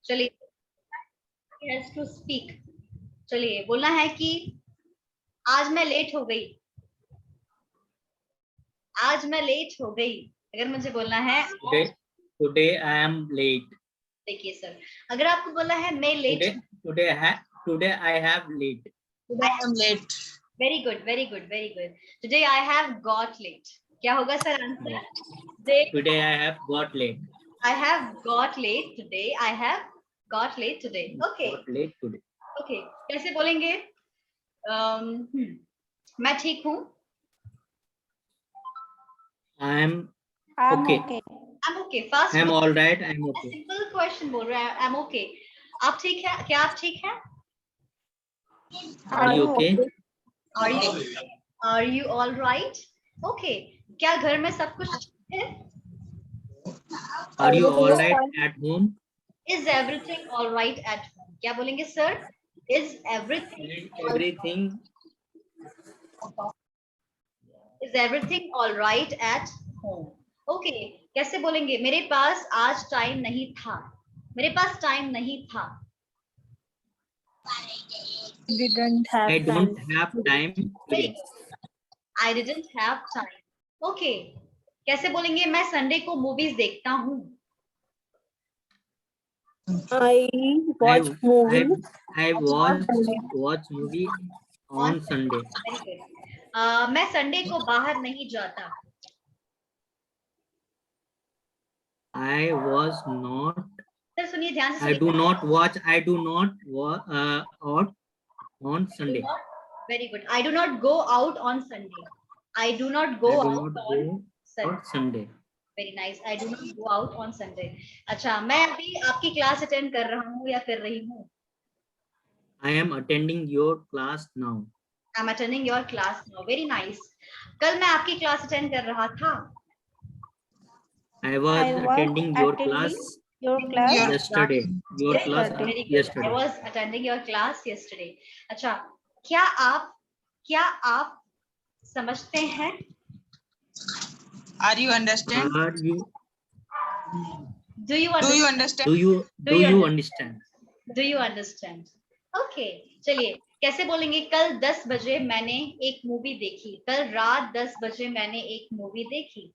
चलिए, has to speak. चलिए, बोलना है कि आज मैं लेट हो गई। आज मैं लेट हो गई। अगर मुझे बोलना है Today I am late. देखिए सर, अगर आपको बोलना है मैं late, Today I have late. Today I am late. Very good very good very good. Today I have got late. क्या होगा sir answer? Today I have got late. I have got late today. I have got late today. Okay Got late today. Okay, कैसे बोलेंगे? मैं ठीक हूँ। I'm okay. I'm okay. Fast. I'm all right. I'm okay. Simple question बोल रहा है। I'm okay. आप ठीक है? क्या आप ठीक हैं? Are you okay? Are you all right? Okay. क्या घर में सब कुछ ठीक है? Are you all right at home? Is everything all right at home? क्या बोलेंगे sir? Is everything all right at home? Okay. कैसे बोलेंगे? मेरे पास आज टाइम नहीं था। मेरे पास टाइम नहीं था। I don't have time today. I didn't have time. Okay. कैसे बोलेंगे? मैं संडे को मूवीज देखता हूँ। I watch movie. I watch movie on Sunday. Very good. मैं संडे को बाहर नहीं जाता। I was not. सर सुनिए ध्यान से। I do not watch out on Sunday. Very good. I do not go out on Sunday. I do not go out on Sunday. Very nice. I do not go out on Sunday. अच्छा, मैं अभी आपकी class attend कर रहा हूँ या कर रही हूँ? I am attending your class now. I'm attending your class now. Very nice. कल मैं आपकी क्लास अटेंड कर रहा था। I was attending your class yesterday. Your class yesterday. I was attending your class yesterday. अच्छा, क्या आप समझते हैं? Are you understand? Do you understand? Do you understand? Do you understand? Okay. चलिए, कैसे बोलेंगे? कल 10 बजे मैंने एक मूवी देखी। कल रात 10 बजे मैंने एक मूवी देखी।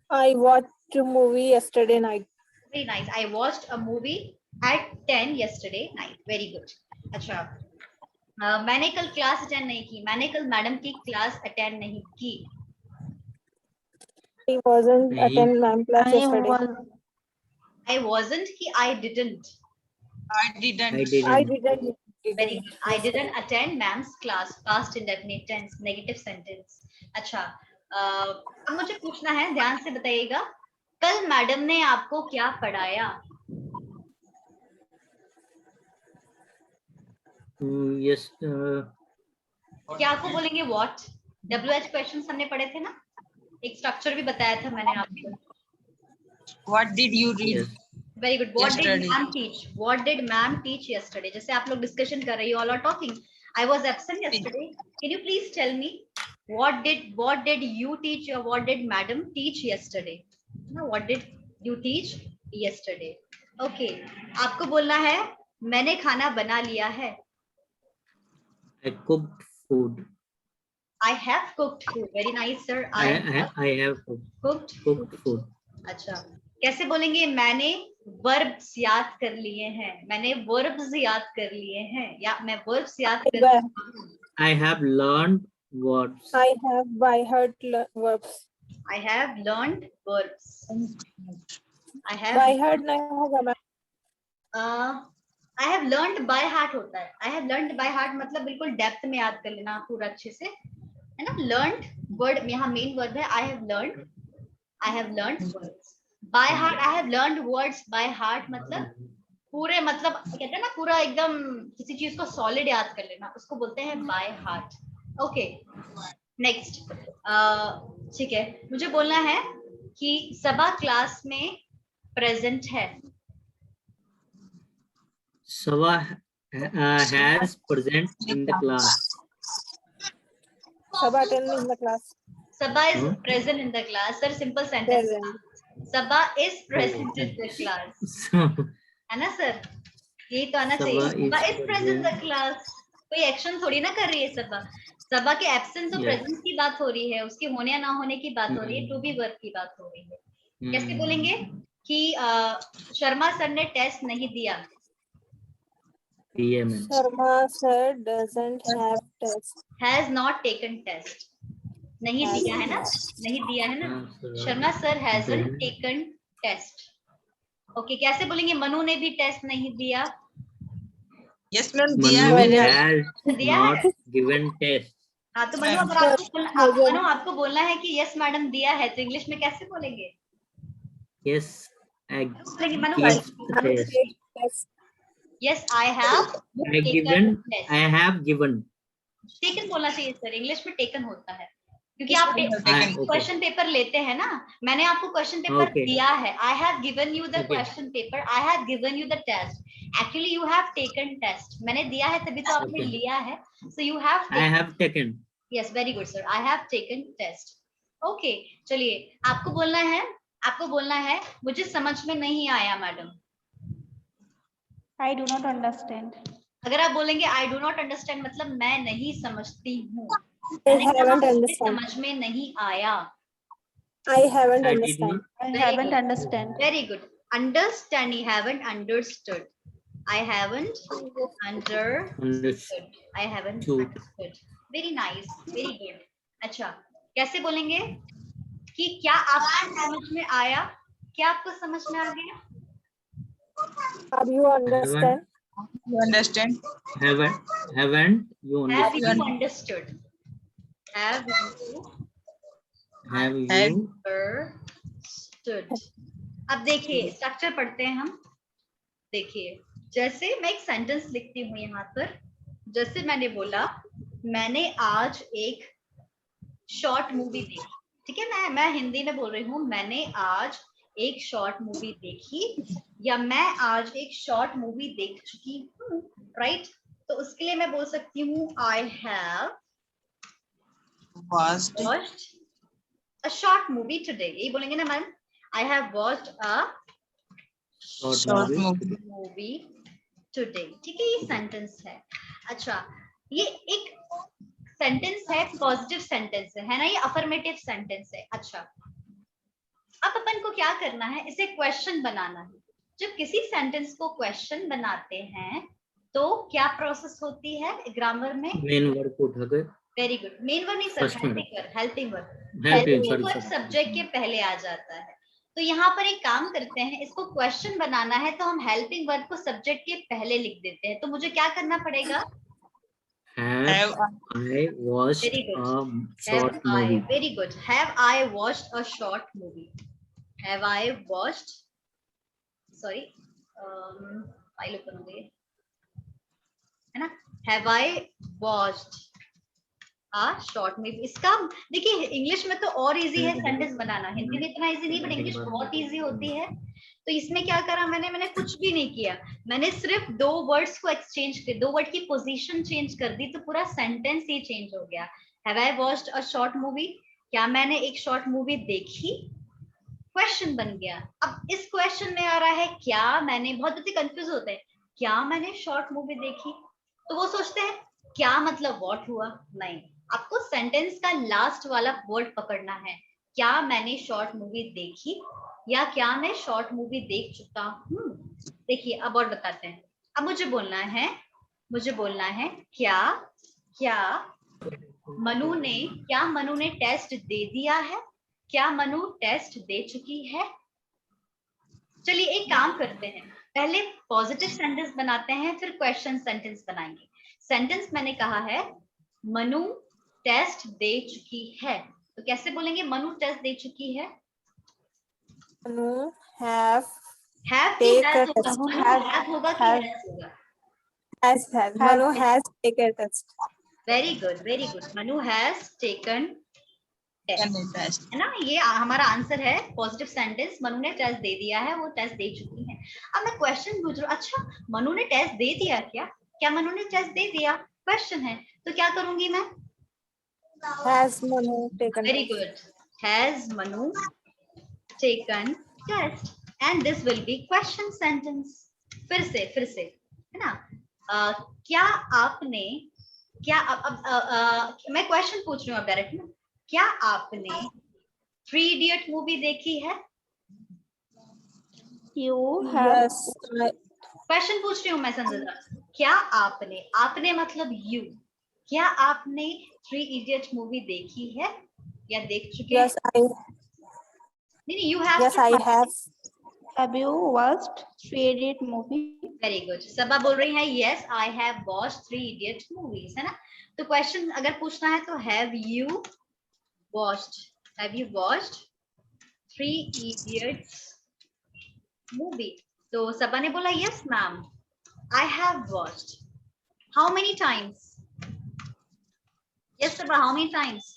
I watched a movie yesterday night. Very nice. I watched a movie at 10 yesterday night. Very good. अच्छा, मैंने कल क्लास अटेंड नहीं की। मैंने कल मैडम की क्लास अटेंड नहीं की। I wasn't attend ma'am class yesterday. I wasn't कि I didn't. I didn't. Very good. I didn't attend ma'am's class. Past indefinite tense, negative sentence. अच्छा, अब मुझे पूछना है, ध्यान से बताइएगा। कल मैडम ने आपको क्या पढ़ाया? Yes. क्या आपको बोलेंगे what? WH questions हमने पढ़े थे ना? एक स्ट्रक्चर भी बताया था मैंने आपको। What did you read? Yes. Very good. What Yesterday. did ma'am teach? What did ma'am teach yesterday? जैसे आप लोग डिस्कशन कर रही हो, all are talking. I was absent yesterday. Can you please tell me what did you teach or what did madam teach yesterday? No, what did you teach yesterday? Okay. आपको बोलना है मैंने खाना बना लिया है। I cooked food. I have cooked food. Very nice, sir. I have cooked food. अच्छा, कैसे बोलेंगे? मैंने वर्ब्स याद कर लिए हैं। मैंने वर्ब्स याद कर लिए हैं या मैं वर्ब्स याद कर लिया हूं। I have learned words. I have by heart verbs. I have learned verbs. I have By heart नहीं होगा ma'am. I have learned by heart होता है। I have learned by heart मतलब बिल्कुल डेप्थ में याद कर लेना पूरा अच्छे से, है ना? learned वर्ड यहाँ मेन वर्ब है। I have learned words by heart. I have learned words by heart मतलब पूरे, मतलब कहते हैं ना पूरा एकदम किसी चीज को सॉलिड याद कर लेना, उसको बोलते हैं by heart. Okay, next. ठीक है, मुझे बोलना है कि सबा क्लास में प्रेजेंट है। Saba has present in the class. Saba attend in the class. Sabha is present in the class. Sir, simple sentence. Sabha is present in the class. है ना सर? यही तो आना चाहिए। Sabha Saba is is present in the present. Class. कोई action थोड़ी ना कर रही है सबा। सबा के एब्सेंस और Yes. प्रेजेंस की बात हो रही है, उसके होने या ना होने की बात हो रही है, टू बी वर्ब की बात हो रही है। कैसे बोलेंगे कि शर्मा सर ने टेस्ट नहीं दिया? PM. Sharma sir doesn't have test. Has not taken test. नहीं Has दिया है ना? not. नहीं दिया है ना? हाँ, sir. Sharma sir hasn't Doesn't. Taken test. Okay, कैसे बोलेंगे मनु ने भी टेस्ट नहीं दिया? Yes, ma'am. दिया है Manu मैंने। has दिया not है। given test. हाँ तो मनु, अगर मनु आपको बोलना है कि यस मैडम दिया है, तो इंग्लिश में कैसे बोलेंगे? Yes, I बोलेंगे Manu, give the test. Test. Yes I have I given. I have given. Taken बोलना चाहिए सर, इंग्लिश में टेकन होता है, क्योंकि आप Okay. क्वेश्चन पेपर लेते हैं ना। मैंने आपको क्वेश्चन पेपर Okay. दिया है। I have given you the Okay. Question paper, I have given you the test. Actually you have taken test. मैंने दिया है तभी तो आपने Okay. लिया है। So you have I have taken. Yes, very good sir, I have taken test. Okay, चलिए आपको बोलना है, आपको बोलना है मुझे समझ में नहीं आया madam. I do not understand. अगर आप बोलेंगे आई डू नॉट अंडरस्टैंड, मतलब मैं नहीं समझती हूँ। I haven't understand. समझ में नहीं आया। I haven't I did understand. not. I Very haven't good. understand. Very good. Understand, you haven't understood. I haven't understood. Understood. I haven't True. understood. Very nice. Very good. अच्छा, कैसे बोलेंगे कि क्या आपको समझ में आया? क्या आपको समझ में आ गया? Are you understand? You understand? Haven't you Have understood? you understood? Have you Have you understood? अब देखिए स्ट्रक्चर पढ़ते हैं हम। देखिए, जैसे मैं एक सेंटेंस लिखती हूँ यहाँ पर, जैसे मैंने बोला मैंने आज एक शॉर्ट मूवी देखी, ठीक है। मैं हिंदी में बोल रही हूँ, मैंने आज एक शॉर्ट मूवी देखी, या मैं आज एक शॉर्ट मूवी देख चुकी हूँ, राइट। तो उसके लिए मैं बोल सकती हूँ I have Watched. watched a short movie today। यही बोलेंगे ना ma'am, I have watched a short movie? movie today। ठीक है, ये सेंटेंस है। अच्छा, ये एक सेंटेंस है, पॉजिटिव सेंटेंस है ना, ये अफर्मेटिव सेंटेंस है। अच्छा, अब अपन को क्या करना है, इसे क्वेश्चन बनाना है। जब किसी सेंटेंस को क्वेश्चन बनाते हैं तो क्या प्रोसेस होती है ग्रामर में? Main verb को उठाकर. Very good. मेन वर्ब नहीं sir, First one. Helping verb. Helping. Helping Sorry. Verb sorry. Subject के पहले आ जाता है। तो यहाँ पर एक काम करते हैं, इसको क्वेश्चन बनाना है तो हम हेल्पिंग वर्ब को सब्जेक्ट के पहले लिख देते हैं। तो मुझे क्या करना पड़ेगा? Have I watched Very good. a short Have I, movie? very good. Have I watched a short movie? Have I watched, sorry, file open हो गई है ना। Have I watched a short movie? इसका देखिए इंग्लिश में तो और easy है सेंटेंस बनाना, हिंदी में इतना इजी नहीं, बट इंग्लिश बहुत इजी होती है। तो इसमें क्या करा मैंने कुछ भी नहीं किया, मैंने सिर्फ दो वर्ड्स को एक्सचेंज कर, दो वर्ड की पोजीशन चेंज कर दी, तो पूरा सेंटेंस ही चेंज हो गया। Have I watched a short movie, क्या मैंने एक शॉर्ट मूवी देखी, क्वेश्चन बन गया। अब इस क्वेश्चन में आ रहा है क्या मैंने, बहुत बच्चे कंफ्यूज होते हैं, क्या मैंने शॉर्ट मूवी देखी, तो वो सोचते हैं क्या मतलब व्हाट हुआ। नहीं, आपको सेंटेंस का लास्ट वाला वर्ड पकड़ना है, क्या मैंने शॉर्ट मूवी देखी या क्या मैं शॉर्ट मूवी देख चुका हूँ। देखिए अब और बताते हैं। अब मुझे बोलना है क्या मनु ने टेस्ट दे दिया है, क्या मनु टेस्ट दे चुकी है। चलिए एक काम करते हैं, पहले पॉजिटिव सेंटेंस बनाते हैं, फिर क्वेश्चन सेंटेंस बनाएंगे। सेंटेंस मैंने कहा है मनु टेस्ट दे चुकी है, तो कैसे बोलेंगे मनु टेस्ट दे चुकी है? Manu have taken test. होगा कि has होगा? Has. Manu has taken test. Very good. Manu has taken test, Test. है ना। ये हमारा आंसर है पॉजिटिव सेंटेंस, मनु ने टेस्ट दे दिया है, वो टेस्ट दे चुकी है। अब मैं क्वेश्चन पूछ रहा हूँ, अच्छा मनु ने टेस्ट दे दिया क्या मनु ने टेस्ट दे दिया, क्वेश्चन है, तो क्या करूंगी मैं? Has Manu taken very test? Good, has Manu taken test, and this will be question sentence। फिर से है ना। क्या आपने, क्या अब मैं क्वेश्चन पूछ रही हूँ अब डायरेक्ट ना, क्या आपने 3 इडियट मूवी देखी है? You have Yes, क्वेश्चन पूछ रही हूँ मैं संजना, क्या आपने, आपने मतलब यू, क्या आपने 3 इडियट मूवी देखी है या देख चुके हैं? yes, I नहीं, you have yes, I have. you watched 3 Idiot movie? Very good. Saba बोल रही है yes I have watched 3 idiot movies, है ना। तो क्वेश्चन अगर पूछना है तो have you watched 3 idiots movie? तो सबा ने बोला yes ma'am I have watched. How many times? Yes Saba, how many times?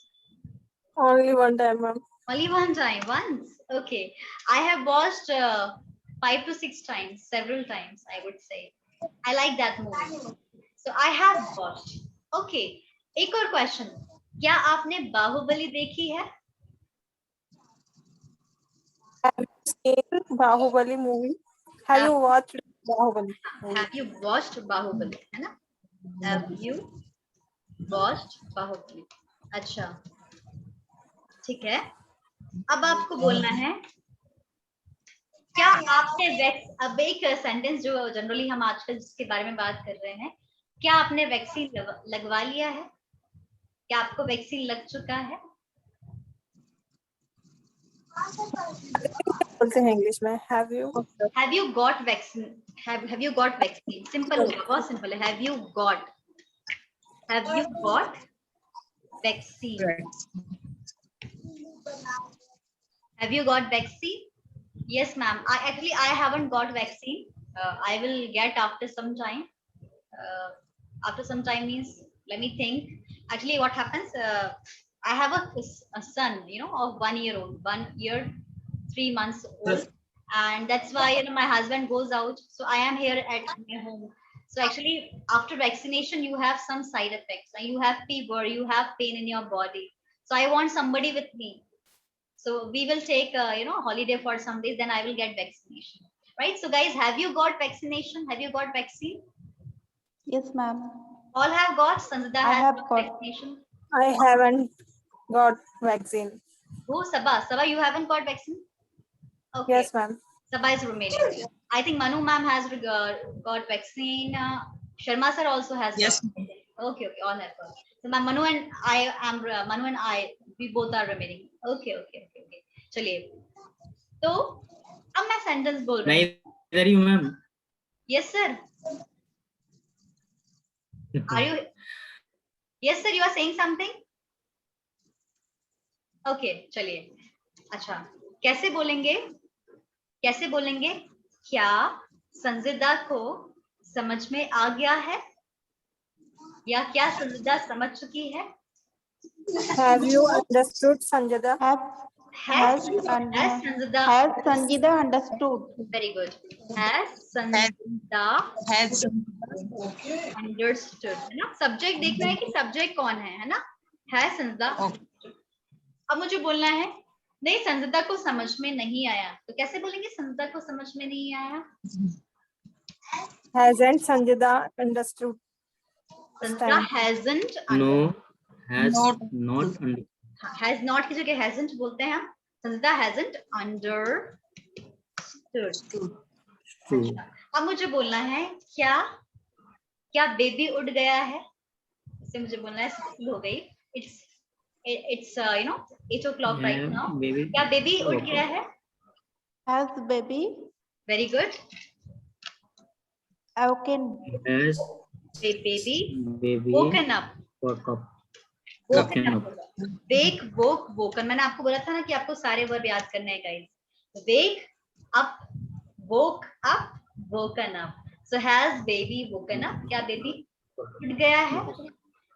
Only one time, ma'am. Only one time, once. Okay, I have watched 5 to 6 times, several times, I would say. I like that movie. So I have watched. Okay, एक और question, क्या आपने बाहुबली देखी है? Have you seen Bahubali movie? Have you watched Bahubali movie? Have you watched Baahubali, है ना? Have you watched Baahubali? अच्छा, ठीक है। अब आपको बोलना है, क्या आपने अब एक सेंटेंस जो जनरली हम आजकल जिसके बारे में बात कर रहे हैं, क्या आपने वैक्सीन लगवा लिया है? क्या आपको वैक्सीन लग चुका है? बोलते हैं इंग्लिश में have you? Have you got vaccine? Have you got vaccine? Simple होगा, बहुत सिंपल है। Have you got vaccine? Have you got vaccine? Yes, ma'am. I haven't got vaccine. I will get after some time. After some time means, let me think. Actually, what happens? I have a son, you know, of 1 year old, 1 year, 3 months old, and that's why my husband goes out. So I am here at my home. So actually, after vaccination, you have some side effects. You have fever, you have pain in your body. So I want somebody with me. So we will take holiday for some days, then I will get vaccination. Right? So guys, have you got vaccination? Have you got vaccine? Yes, ma'am. All have got. Sanjida I has have got got. vaccination. I haven't got vaccine. Who? Sabah, you haven't got vaccine? Okay. Yes, ma'am. Sabah is remaining. I think Manu ma'am has got vaccine. Sharma sir also has. Yes. Got vaccine. Okay, all have got. So Manu and I, we both are remaining. Okay. चलिए, तो अब मैं sentence बोल रही हूँ. Where are you, ma'am? Yes, sir. Are you? Yes, sir. You are saying something? Okay, चलिए. अच्छा, कैसे बोलेंगे? क्या संजिदा को समझ में आ गया है? या क्या संजिदा समझ चुकी है? Have you understood, Sanjada? Has Sanjida understood? Very good. Has Sanjida understood? है ना? सब्जेक्ट देखना है कि सब्जेक्ट कौन है ना? Has Sanjida. अब मुझे बोलना है, नहीं संजिदा को समझ में नहीं आया, तो कैसे बोलेंगे संजिदा को समझ में नहीं आया? Hasn't Sanjada understood? Sanjida hasn't. No, has not understood. Has not की जगह hasn't बोलते हैं हम. Sanjida hasn't understood. True. अब मुझे बोलना है, क्या बेबी उड़ गया है? इससे मुझे बोलना है 6 हो गई. It's 8 o'clock right now. क्या बेबी उठ गया है? Has baby Very good. awoken? Has Baby baby woken up. woke up. Woken up. Wake, woke, woken. मैंने आपको बोला था ना कि आपको सारे वर्ब याद करने हैं guys. Wake up, woke up, woken up. So has baby woken up? क्या बेबी उठ गया है?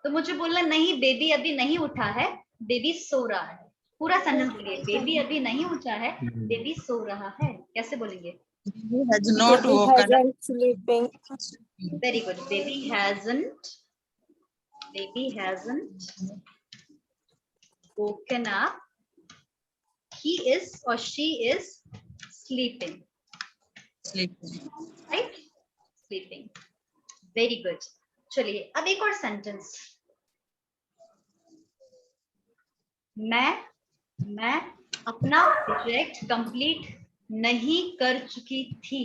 तो मुझे बोलना नहीं, बेबी अभी नहीं उठा है, बेबी सो रहा है. पूरा सेंटेंस बोलिए, बेबी अभी नहीं उठा है, बेबी सो रहा है. कैसे बोलेंगे? Has not woken up. Hasn't sleeping. Very good. Baby hasn't woken up. He is or she is sleeping. Sleeping. Right? sleeping. Very good. चलिए अब एक और सेंटेंस. मैं अपना प्रोजेक्ट कंप्लीट नहीं कर चुकी थी.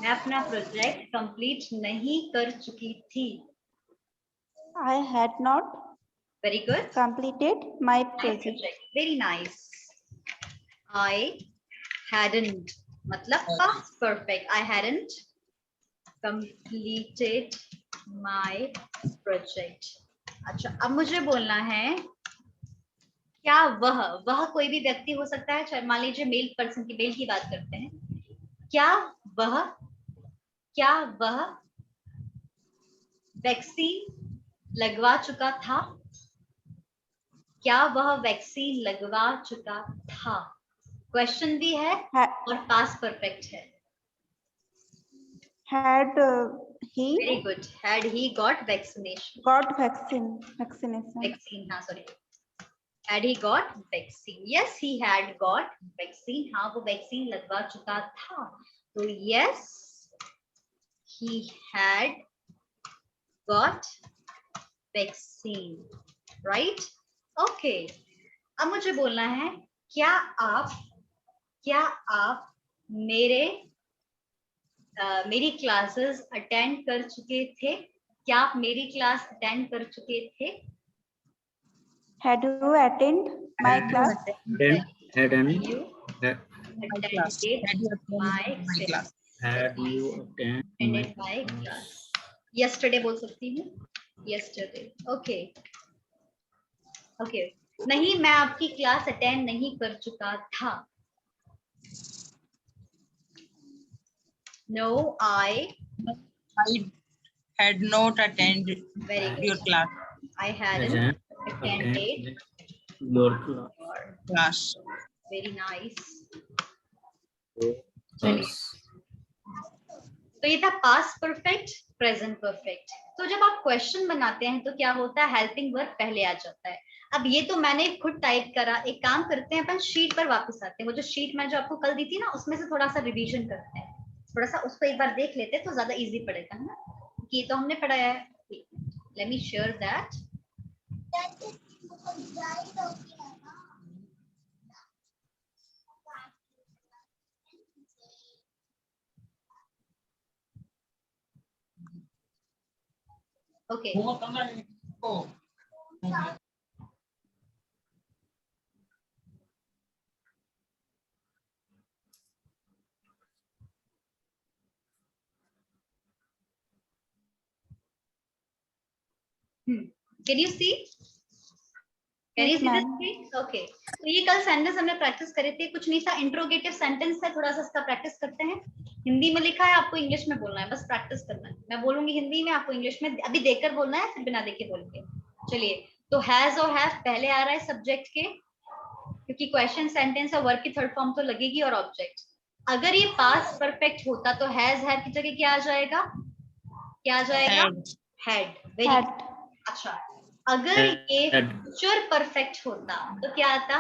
मैं अपना प्रोजेक्ट कंप्लीट नहीं कर चुकी थी. I had not Very good. completed my My project. project. Very nice. I hadn't मतलब past perfect. I hadn't completed my project. अच्छा अब मुझे बोलना है क्या वह कोई भी व्यक्ति हो सकता है. चाहे मान लीजिए मेल पर्सन की, मेल की बात करते हैं. क्या वह वैक्सीन लगवा चुका था. क्या वह वैक्सीन लगवा चुका था. क्वेश्चन भी है और पास्ट परफेक्ट है. Had he very good. Had he got vaccination. got vaccination? Vaccine, हाँ sorry. Had he got vaccine? Yes, he had got vaccine. हाँ वो वैक्सीन लगवा चुका था. तो yes, he had got vaccine. Right? Okay. अब मुझे बोलना है क्या आप मेरी क्लासेस अटेंड कर चुके थे. क्या आप मेरी क्लास अटेंड कर चुके थे. Had you attend my class? Hadn't You attended my class. had you attended Attended my class. Yesterday बोल सकती हूँ. Yesterday. Okay. Okay. नहीं मैं आपकी क्लास अटेंड नहीं कर चुका था. No, I had not attended very your good. class. I hadn't attended your class. your Class. very nice. चलिए तो ये था पास्ट परफेक्ट, प्रेजेंट परफेक्ट. तो जब आप क्वेश्चन बनाते हैं तो क्या होता है, हेल्पिंग वर्ब पहले आ जाता है. अब ये तो मैंने खुद टाइप करा. एक काम करते हैं अपन शीट पर वापस आते हैं. वो जो शीट मैं जो आपको कल दी थी ना उसमें से थोड़ा सा रिवीजन करते हैं. थोड़ा सा उसको एक बार देख लेते हैं तो ज्यादा इजी पड़ेगा, है ना. ये तो हमने पढ़ाया है. Let me share that. Okay. Can you see? Can you Yes, see the ma'am. screen? Okay. तो ये कल सेंटेंस हमने प्रैक्टिस करे थे. कुछ नहीं सा इंट्रोगेटिव सेंटेंस है. थोड़ा सा इसका प्रैक्टिस करते हैं. हिंदी में लिखा है, आपको इंग्लिश में बोलना है. बस प्रैक्टिस करना है. मैं बोलूंगी हिंदी में, आपको इंग्लिश में. अभी देखकर बोलना है, फिर बिना देखे बोलेंगे. चलिए. तो हैज और हैव पहले आ रहा है सब्जेक्ट के, क्योंकि क्वेश्चन सेंटेंस और वर्ब की थर्ड फॉर्म तो लगेगी, और ऑब्जेक्ट. अगर ये पास्ट परफेक्ट होता तो हैज हैव की जगह क्या आ जाएगा. क्या आ जाएगा. हैड. Very Had. अच्छा. अगर ये फ्यूचर परफेक्ट होता तो क्या आता.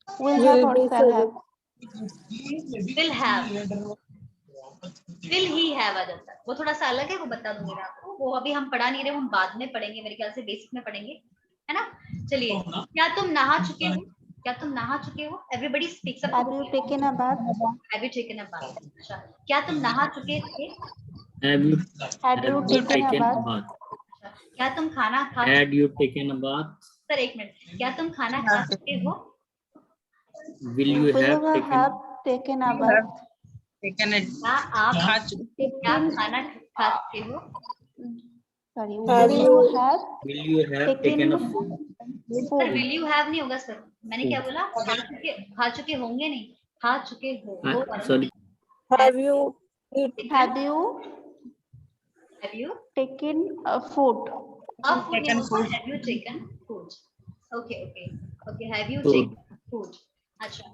Will have or shall have? Will have. Will he have आ जाता. वो थोड़ा सा अलग है, वो बता दूंगी मैं आपको. वो अभी हम पढ़ा नहीं रहे, हम बाद में पढ़ेंगे. मेरे ख्याल से बेसिक में पढ़ेंगे, है ना. चलिए. क्या तुम नहा चुके हो. क्या तुम नहा चुके हो. Everybody speaks up. Have you taken a bath? Have you taken a bath. अच्छा. क्या तुम नहा चुके थे. Have you Had you taken a bath? bath? क्या तुम खाना खा. Had you taken a bath? Sir एक मिनट. क्या तुम खाना खा चुके हो. Will you Will have you taken? have taken a bath? Taken it. क्या आप क्या Taken. खाना खा चुके हो. Sorry. Have Will you- you have Will you have taken a food? Sir food? Will you have नहीं होगा सर. मैंने क्या बोला. खा चुके होंगे नहीं, खा चुके हो. Sorry. Have you eaten? Have you Have you taken a food? food नहीं Taken होगा. food. Have you taken food? Okay, okay, okay. Have you Food. taken food? अच्छा.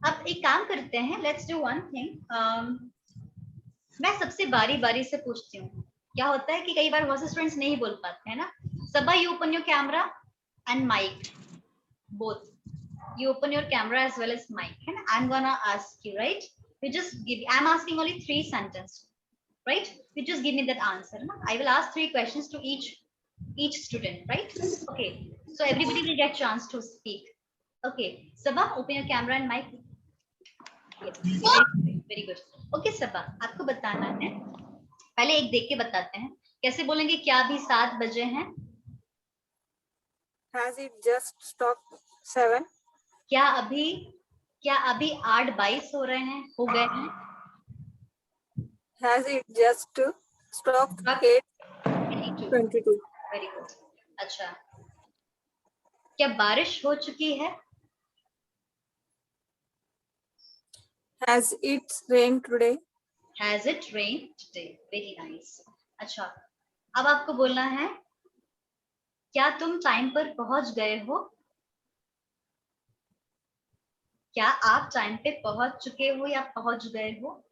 अब एक काम करते हैं. Let's do one thing. मैं सबसे बारी बारी से पूछती हूँ. क्या होता है कि कई बार बहुत से स्टूडेंट्स नहीं बोल पाते हैं ना. सबा, you open your camera and mic, both. You open your camera as well as mic, and I'm gonna ask you, right? You just give. I'm asking only 3 sentences. right? You just give me that answer. Na? I will ask 3 questions to each student, right? Okay, so everybody will get chance to speak. Okay, Sabah, open your camera and mic. Yes, very good. Okay, Sabah, आपको बताना है, पहले एक देख के बताते हैं, कैसे बोलेंगे क्या अभी 7 बजे हैं? Has it just struck 7? क्या अभी 8:22 हो रहे हैं, हो गए हैं? Has it just struck 8:22? Very good. अच्छा, क्या बारिश हो चुकी है? Has it rained today? Has it rained today? Very nice. अच्छा, अब आपको बोलना है, क्या तुम टाइम पर पहुंच गए हो? क्या आप टाइम पे पहुंच चुके हो या पहुंच गए हो?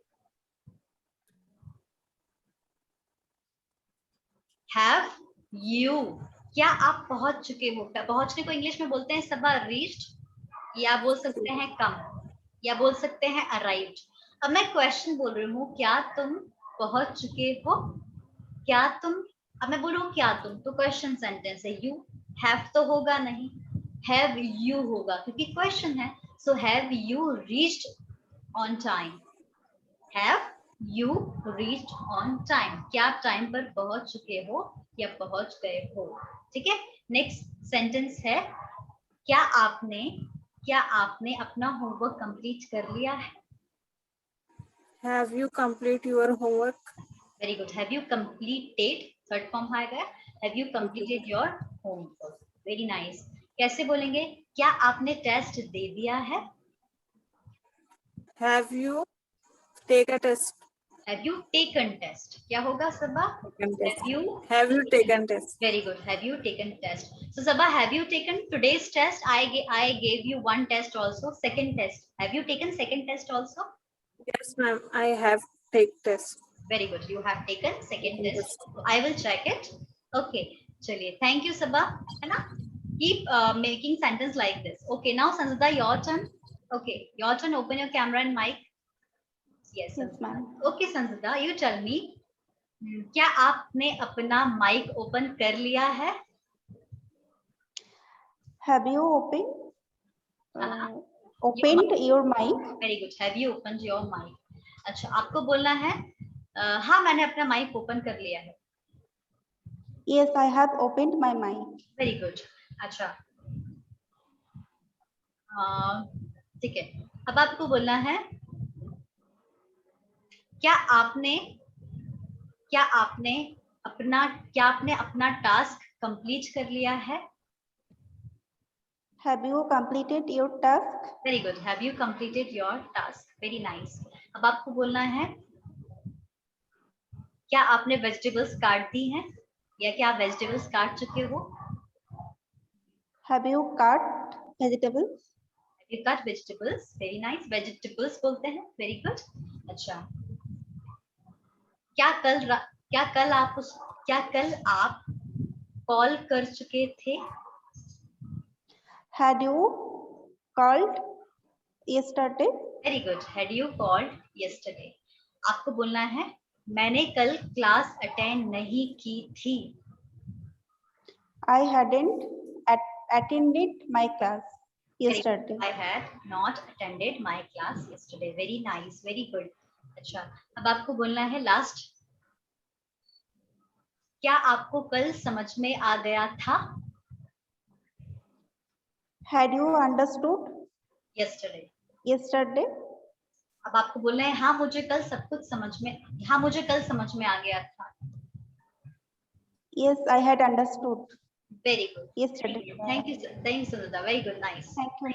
Have you? क्या आप पहुंच चुके हो? पहुंचने को इंग्लिश में बोलते हैं सबा reached, या बोल सकते हैं come, या बोल सकते हैं arrived. अब मैं क्वेश्चन बोल रही हूँ, क्या तुम पहुंच चुके हो? क्या तुम, अब मैं बोल रही हूँ क्या तुम, तो क्वेश्चन सेंटेंस है. you have तो होगा नहीं, have you होगा क्योंकि क्वेश्चन है. So have you reached on time? Have you reached on time? क्या आप टाइम पर पहुंच चुके हो या पहुंच गए हो? ठीक है. नेक्स्ट सेंटेंस है, क्या आपने अपना होमवर्क कंप्लीट कर लिया है? Have you completed your homework? Very good. Have you completed, third form आ गया. Have you completed your homework? Very nice. कैसे बोलेंगे, क्या आपने टेस्ट दे दिया है? Have you taken a test? Have you taken test, क्या होगा सबा? Have you taken test? Very good. Have you taken test? So Sabah, have you taken today's test? I gave you one test also, second test. Have you taken second test also? Yes, ma'am. I have taken test. Very good. You have taken second test. So I will check it. Okay. चलिए. Thank you Sabah. है ना? Keep making sentence like this. Okay. Now Sanjita, your turn. Okay. Your turn. Open your camera and mic. Yes. Yes, ma'am. Okay, Sanjita. You tell me. क्या आपने अपना mic open कर लिया है? Have you opened your mic? Very good. Have you opened your mic? अच्छा, आपको बोलना है हाँ मैंने अपना माइक ओपन कर लिया है. Yes, I have opened my mic. Very good. अच्छा, ठीक है. अब आपको बोलना है, क्या आपने अपना टास्क कंप्लीट कर लिया है? Have you completed your task? Very good. Have you completed your task? Very nice. अब आपको बोलना है, क्या आपने वेजिटेबल्स काट दी हैं या क्या आप वेजिटेबल्स काट चुके हो? Have you cut vegetables? You cut vegetables. Very nice. Vegetables बोलते हैं. Very good. अच्छा, क्या कल आप कॉल कर चुके थे? Had you called yesterday? Very good. Had you called yesterday? आपको बोलना है, मैंने कल क्लास अटेंड नहीं की थी. I hadn't attended my class yesterday. I had not attended my class yesterday. Very nice. Very good. अच्छा, अब आपको बोलना है लास्ट, क्या आपको कल समझ में आ गया था? Had you understood yesterday? अब आपको बोलना है, हाँ मुझे कल समझ में आ गया था. Yes, I had understood. Very good. Yesterday. Thank you, Sudhita. Very good. Nice. Thank you.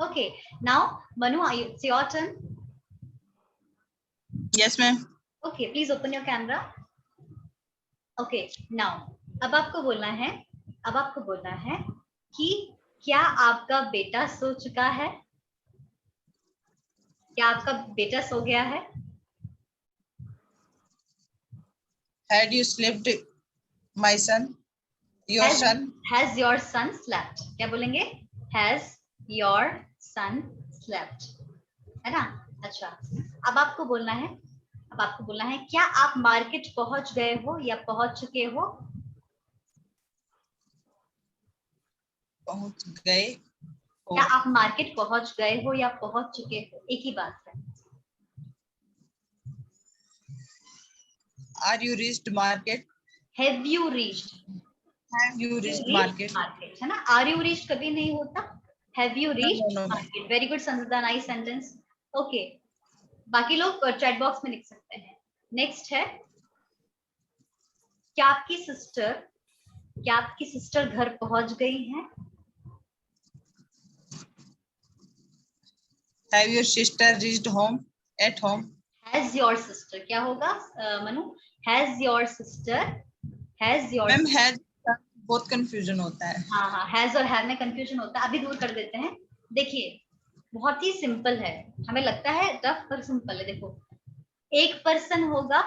Okay. Now, Manu, it's your turn. Yes, ma'am. Okay. Please open your camera. Okay. Now, अब आपको बोलना है कि क्या आपका बेटा सो चुका है? क्या आपका बेटा सो गया है? Had you slept, my son? Your son? Has your son slept? क्या बोलेंगे? Has your son slept? है ना? अच्छा, अब आपको बोलना है, अब आपको बोलना है क्या आप मार्केट पहुंच गए हो या पहुंच चुके हो? पहुंच गए हो। क्या आप मार्केट पहुंच गए हो या पहुंच चुके हो? एक ही बात है। Are you reached market? Have you reached? Have you reached market? Market है ना, आर यू रीच्ड कभी नहीं होता। Have you reached no. Market. Very good Sanjana, nice sentence. Okay, बाकी लोग चैट बॉक्स में लिख सकते हैं। नेक्स्ट है, क्या आपकी सिस्टर घर पहुंच गई हैं? Have your sister reached home? Eight home? Has your sister क्या होगा Manu? Has your sister, has your, ma'am has बहुत कंफ्यूजन होता है। हाँ हाँ, हैज और हैव में कंफ्यूजन होता है, अभी दूर कर देते हैं। देखिए बहुत ही सिंपल है, हमें लगता है टफ पर सिंपल है। देखो एक पर्सन होगा,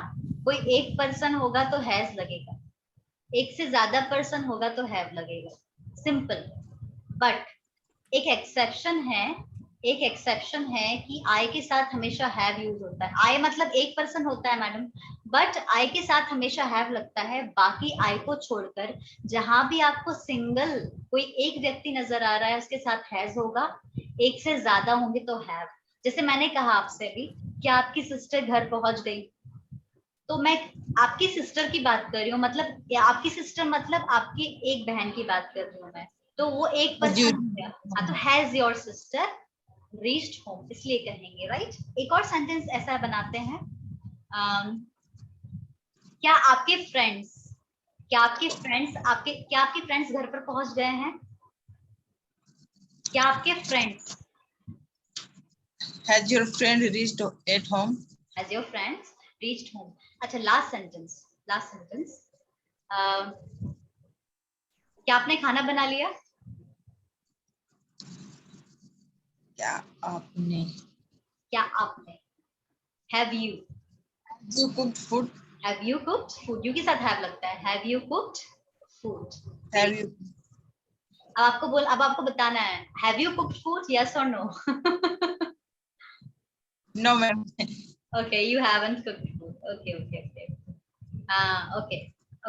कोई एक पर्सन होगा तो हैज लगेगा, एक से ज्यादा पर्सन होगा तो हैव लगेगा, सिंपल। बट एक एक्सेप्शन है, एक एक्सेप्शन है कि आई के साथ हमेशा हैव यूज होता है। आई मतलब एक पर्सन होता है मैडम, बट आई के साथ हमेशा हैव लगता है। बाकी आई को छोड़कर जहां भी आपको सिंगल कोई एक व्यक्ति नजर आ रहा है उसके साथ हैज होगा, एक से ज्यादा होंगे तो हैव। जैसे मैंने कहा आपसे अभी कि आपकी सिस्टर घर पहुंच गई, तो मैं आपकी सिस्टर की बात कर रही हूँ, मतलब या आपकी सिस्टर मतलब आपकी एक बहन की बात कर रही हूँ मैं, तो वो एक पर्सन हो गया। हाँ, तो has your sister reached home इसलिए कहेंगे, राइट। एक और सेंटेंस ऐसा बनाते हैं, क्या आपके फ्रेंड्स घर पर पहुंच गए हैं? क्या आपके friends, has your friend reached at home? Has your friends reached home. अच्छा, लास्ट सेंटेंस, क्या आपने खाना बना लिया? क्या आपने? Have you, you cooked food? Have you cooked food, you के साथ हैव लगता है, have you cooked food. Have you? अब आपको बताना है, have you cooked food, yes और no? No ma'am. Okay, you haven't cooked food. Okay.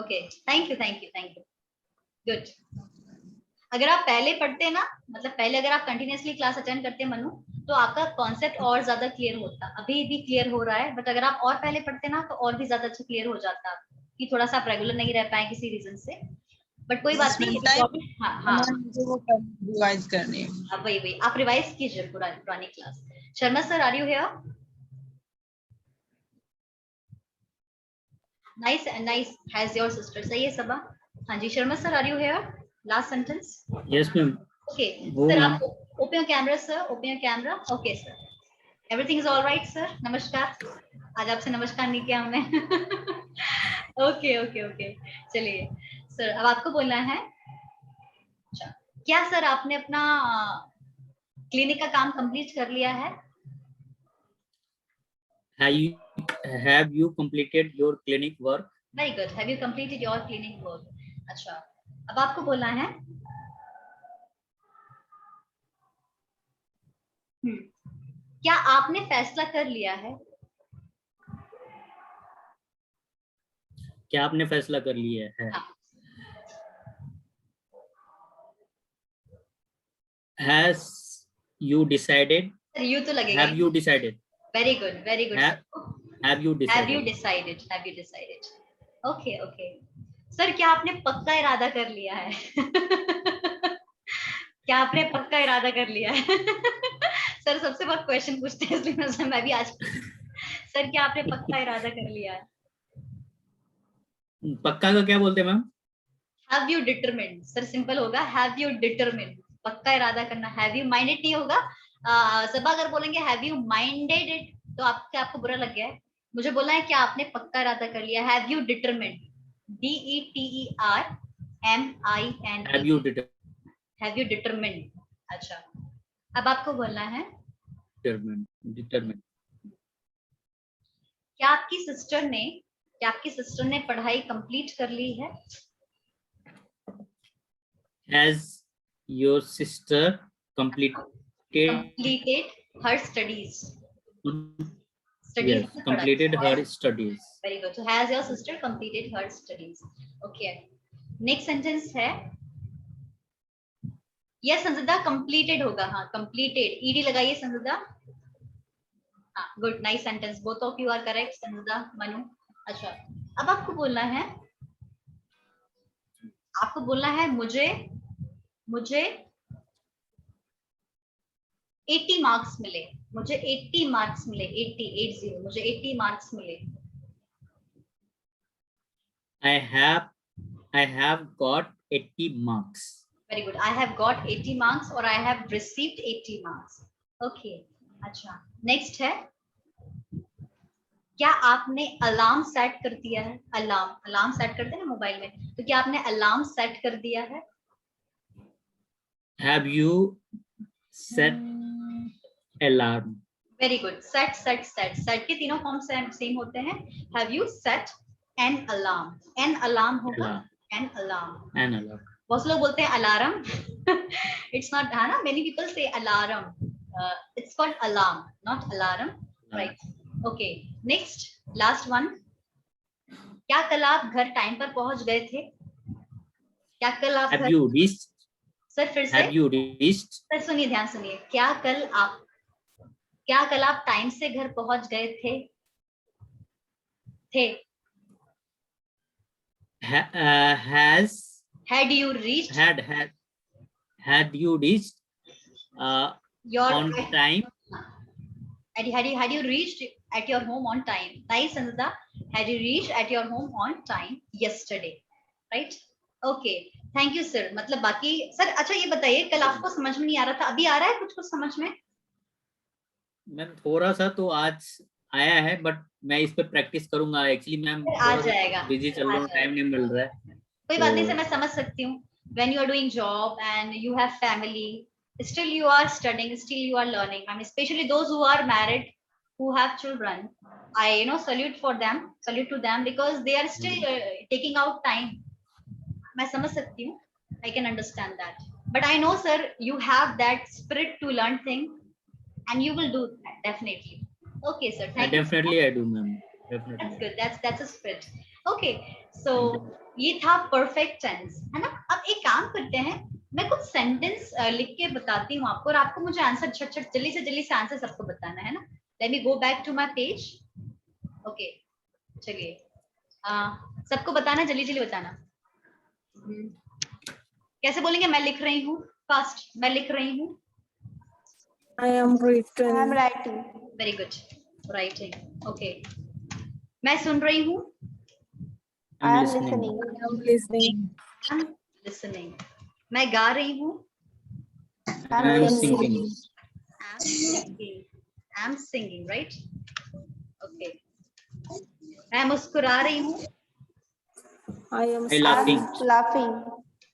Okay. Thank you. Good. अगर आप पहले पढ़ते ना, मतलब पहले अगर आप कंटिन्यूअसली क्लास अटेंड करते मनु, तो आपका कॉन्सेप्ट और ज्यादा क्लियर होता। अभी भी क्लियर हो रहा है, बट अगर आप और पहले पढ़ते ना तो और भी ज्यादा अच्छा क्लियर हो जाता कि थोड़ा सा आप रेगुलर नहीं रह पाए किसी रीजन से। बट कोई बात नहीं, हाँ मुझे वो रिवाइज करनी है। अब वही आप रिवाइज कीजिए पुरानी class. Sharma sir, are you here? Nice has your sister, सही है सबा। हाँ जी Sharma sir, are you here? Last sentence. Yes ma'am. Okay sir, आप open your camera sir, open your camera. Okay sir, everything is all right sir. नमस्कार, आज आपसे नमस्कार नहीं किया हमने। ओके चलिए सर, अब आपको बोलना है। अच्छा, क्या सर आपने अपना क्लिनिक का काम कंप्लीट कर लिया है? Have you completed your clinic work? Very good, have you completed your clinic work. अच्छा, अब आपको बोलना है क्या आपने फैसला कर लिया है? क्या आपने फैसला कर लिया है? हाँ। Has you decided? यू तो लगेगा। Have you decided? Very good Have you decided? Have you decided. Okay sir, क्या आपने पक्का इरादा कर लिया है? क्या आपने पक्का इरादा कर लिया है? सर सबसे बहुत क्वेश्चन पूछते हैं, इसलिए मैं भी आज सर क्या आपने पक्का इरादा कर लिया है? पक्का का क्या बोलते हैं ma'am? Have you determined. Sir simple होगा, हैव यू डिटरमिन्ड, पक्का इरादा करना। हैव यू माइंडेड नहीं होगा। सब अगर बोलेंगे हैव यू माइंडेड इट तो आपको बुरा लग गया है। मुझे बोलना है क्या आपने पक्का इरादा कर लिया। Have you determined, DETERMIND, have you determined. अच्छा, अब आपको बोलना है determined. क्या आपकी सिस्टर ने पढ़ाई कंप्लीट कर ली है? Has your sister completed her studies? Studies Yes, completed her studies. Very good. So has your sister completed her studies? Okay. Next sentence है. Yes, संजिदा completed होगा. हाँ, completed. ED लगाइए संजिदा. हाँ, good. Nice sentence. Both of you are correct. Sanjida, Manu. अच्छा. अब आपको बोलना है. आपको बोलना है मुझे 80 मार्क्स मिले. मुझे 80 मार्क्स मिले. 80 मुझे 80 मार्क्स मिले. I have got 80 marks. Very good. I have got 80 marks or I have received 80 marks. Okay. अच्छा. Next है. क्या आपने अलार्म सेट कर दिया है? अलार्म सेट करते हैं ना मोबाइल में. तो क्या आपने अलार्म सेट कर दिया है? Have you set alarm? Very good. Set के तीनों फॉर्म सेम होते हैं. Have you set an alarm? An alarm होगा. An alarm. बहुत लोग बोलते हैं अलार्म. It's not, है ना? Many people say alarm. It's called alarm, not alarm. Right. Okay. Next, last one. क्या कल आप घर टाइम पर पहुंच गए थे? क्या कल आप Have you reached? सर फिर से. Have you reached? सर सुनिए, ध्यान सुनिए. क्या कल आप टाइम से घर पहुंच गए थे? Had you reached? Had you reached Your on time? Had you reached at your home on time? Nice, Ananda. Had you reached at your home on time yesterday? Right? Okay. Thank you, sir. मतलब बाकी sir अच्छा ये बताइए कल आपको समझ में नहीं आ रहा था, अभी आ रहा है कुछ समझ में? मैम थोड़ा सा तो आज आया है बट मैं इस पे प्रैक्टिस करूंगा. एक्चुअली मैम आ जाएगा. बिजी चल रहा हूँ, टाइम नहीं मिल रहा है. कोई बात नहीं सर, मैं समझ सकती हूँ. When you are doing job and you have family, still you are studying, still you are learning. I mean, especially those who are married, who have children, I salute to them because they are still taking out time. मैं समझ सकती हूँ. I can understand that. But I know, sir, you have that spirit to learn things, and you will do that definitely. Okay, sir. Thank you. Definitely I do, ma'am. Definitely. That's good. That's a spirit. Okay. So ये था perfect tense, है ना? अब एक काम करते हैं. मैं कुछ सेंटेंस लिख के बताती हूँ आपको और आपको मुझे आंसर छट जल्दी से आंसर सबको बताना है ना. Let me go back to my page. Okay. चलिए. सबको बताना, जल्दी बताना. कैसे बोलेंगे? मैं लिख रही हूँ. Fast. मैं लिख रही हूँ. I am writing. Very good. Writing. Okay. मैं सुन रही हूँ. I am listening. I'm listening. मैं गा रही हूँ. I am singing. I'm singing, right? Okay. मैं मुस्कुरा रही हूँ. I am laughing.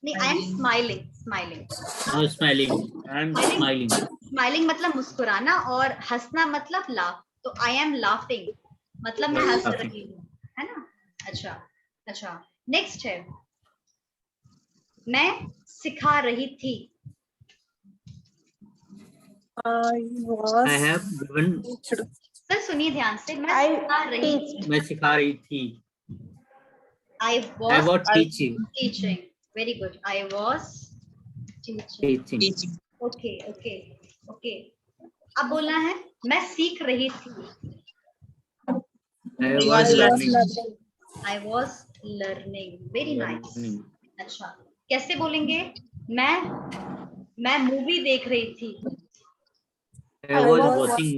नहीं, I am smiling. I'm smiling. I'm smiling. Smiling मतलब मुस्कुराना और हंसना मतलब laugh. तो I am laughing मतलब मैं हंस रही हूँ, है ना? अच्छा. नेक्स्ट है. मैं सिखा रही थी. I have given. सर सुनिए ध्यान से. मैं सिखा रही थी. I was teaching. Very good. I was teaching. Okay. अब बोलना है मैं सीख रही थी. I was learning. Very nice. अच्छा. कैसे बोलेंगे? मैं मूवी देख रही थी. I was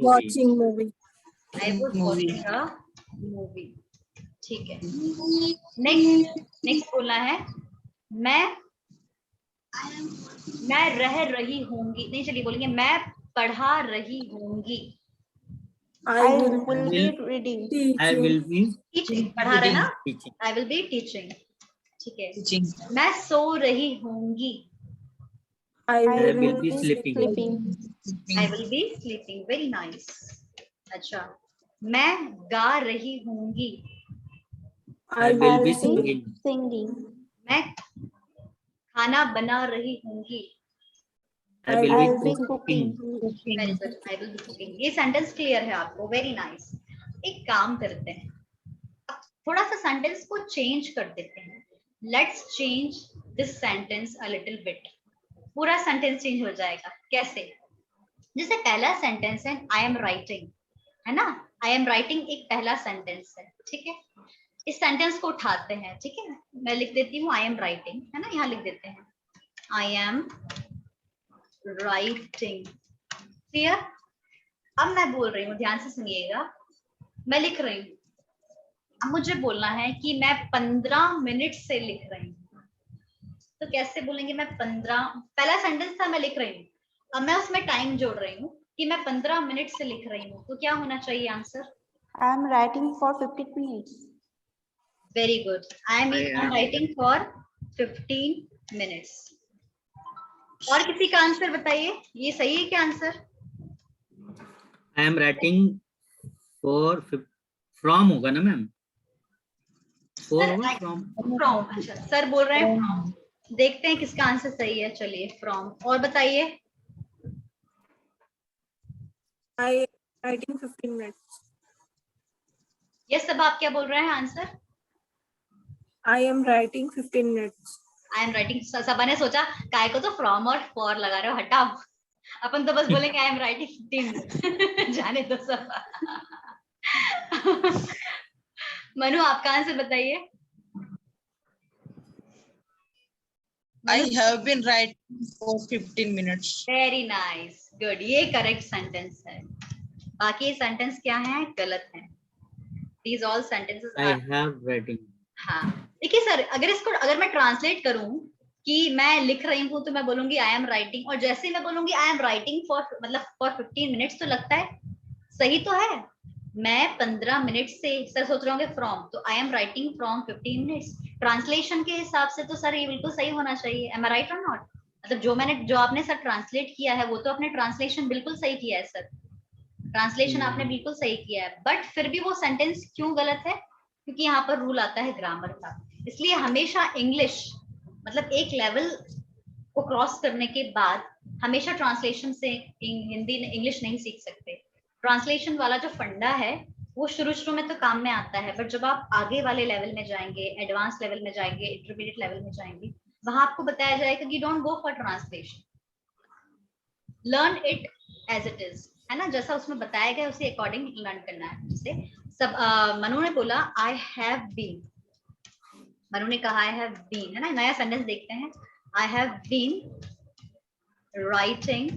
watching movie. I was watching a movie. ठीक है. नेक्स्ट बोलना है मैं रह रही होंगी. नहीं, चलिए बोलेंगे मैं पढ़ा रही होंगी. I will be reading. I will be teaching. पढ़ा रहे ना? teaching. I will be teaching. ठीक है. मैं सो रही होंगी. I will be sleeping. I will be sleeping. Very nice. अच्छा. मैं गा रही होंगी. I will be singing. मैं खाना बना रही होंगी. I will be cooking. Very good. I will be cooking. ये सेंटेंस क्लियर है आपको. Very nice. एक काम करते हैं, अब थोड़ा सा सेंटेंस को चेंज कर देते हैं. Let's change this sentence a little bit. पूरा सेंटेंस चेंज हो जाएगा. कैसे? जैसे पहला सेंटेंस है आई एम राइटिंग, है ना. आई एम राइटिंग एक पहला सेंटेंस है, ठीक है. इस सेंटेंस को उठाते हैं, ठीक है. मैं लिख देती हूँ आई एम राइटिंग, है ना. यहाँ लिख देते हैं आई एम राइटिंग. क्लियर? अब मैं बोल रही हूँ, ध्यान से सुनिएगा. मैं लिख रही हूँ. अब मुझे बोलना है कि मैं 15 मिनट से लिख रही हूँ. तो कैसे बोलेंगे? मैं 15, पहला सेंटेंस था मैं लिख रही हूँ, अब मैं उसमें टाइम जोड़ रही हूँ कि मैं 15 मिनट से लिख रही हूँ. तो क्या होना चाहिए answer? I am writing for 15 minutes. Very good. I am writing for 15 minutes. और किसी का आंसर बताइए, ये सही है क्या answer? I am writing for from होगा ना मैम? फॉर होगा फ्रॉम. फ्रॉम. अच्छा, सर बोल रहे हैं फ्रॉम. देखते हैं किसका आंसर सही है. चलिए फ्रॉम. और बताइए. I am writing 15 minutes. ये सब आप क्या बोल रहे हैं answer? I am writing 15 minutes. I am writing. Saba ने सोचा काय को तो फ्रॉम और फॉर लगा रहे हो, हटाओ. अपन तो बस बोलेंगे आई एम राइटिंग 15. जाने दो सब. मनु, आपका आंसर बताइए. I have been writing for 15 minutes. Very nice, good. ये करेक्ट सेंटेंस है. बाकी सेंटेंस क्या है? गलत है. These all sentences I R. Have writing. हाँ, देखिए सर, अगर मैं ट्रांसलेट करूं कि मैं लिख रही हूँ तो मैं बोलूंगी आई एम राइटिंग, और जैसे ही मैं बोलूंगी आई एम राइटिंग फॉर मतलब फॉर 15 मिनट्स, तो लगता है सही तो है. मैं 15 मिनट से सर सोच रहे होंगे फ्रॉम, तो आई am writing from 15 minutes. Translation के हिसाब से तो सर ये बिल्कुल सही होना चाहिए. एम आई राइट और नॉट? मतलब जो आपने सर ट्रांसलेट किया है वो तो आपने ट्रांसलेशन बिल्कुल सही किया है सर. ट्रांसलेशन आपने बिल्कुल सही किया है, बट फिर भी वो सेंटेंस क्यों गलत है? क्योंकि यहाँ पर रूल आता है ग्रामर का. इसलिए हमेशा इंग्लिश मतलब एक लेवल को क्रॉस करने के बाद हमेशा ट्रांसलेशन से हिंदी इंग्लिश नहीं सीख सकते. ट्रांसलेशन वाला जो फंडा है वो शुरू में तो काम में आता है, बट जब आप आगे वाले लेवल में जाएंगे, एडवांस लेवल में जाएंगे, इंटरमीडिएट लेवल में जाएंगे, वहां आपको बताया जाएगा कि don't go for translation, learn it as it is, है ना. जैसा उसमें बताया गया उसी अकॉर्डिंग लर्न करना है. जैसे सब मनु ने बोला आई हैव बीन. मनु ने कहा आई हैव बीन, है ना. नया सेंटेंस देखते हैं. I have been writing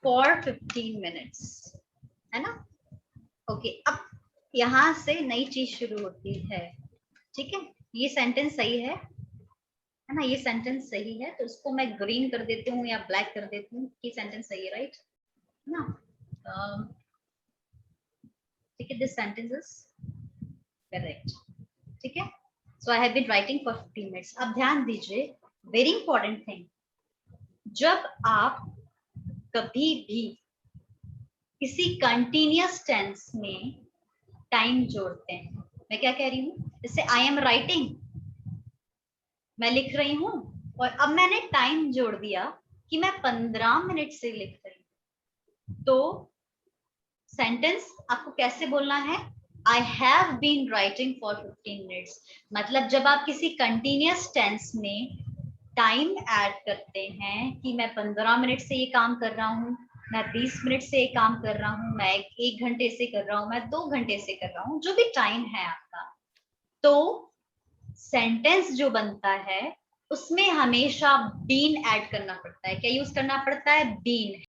for 15 minutes, है ना. ओके, अब यहाँ से नई चीज शुरू होती है. ठीक है, ये सेंटेंस सही है ना. ये सेंटेंस सही है, तो इसको मैं ग्रीन कर देती हूँ या ब्लैक कर देती हूँ. ये सेंटेंस सही है, राइट ना. ठीक है, दिस सेंटेंस इज करेक्ट. ठीक है. So I have been writing for 15 minutes. अब ध्यान दीजिए, वेरी इंपॉर्टेंट थिंग, जब आप कभी भी किसी कंटिन्यूअस टेंस में टाइम जोड़ते हैं, मैं क्या कह रही हूँ, जैसे आई एम राइटिंग, मैं लिख रही हूँ, और अब मैंने टाइम जोड़ दिया कि मैं 15 मिनट से लिख रही हूँ, तो सेंटेंस आपको कैसे बोलना है? I have been writing for 15 minutes. मतलब जब आप किसी कंटिन्यूअस टेंस में टाइम ऐड करते हैं कि मैं 15 मिनट से ये काम कर रहा हूँ, मैं 20 मिनट से ये काम कर रहा हूँ, मैं 1 घंटे से कर रहा हूँ, मैं 2 घंटे से कर रहा हूँ, जो भी टाइम है आपका, तो सेंटेंस जो बनता है उसमें हमेशा बीन ऐड करना पड़ता है. क्या यूज करना पड़ता है? बीन.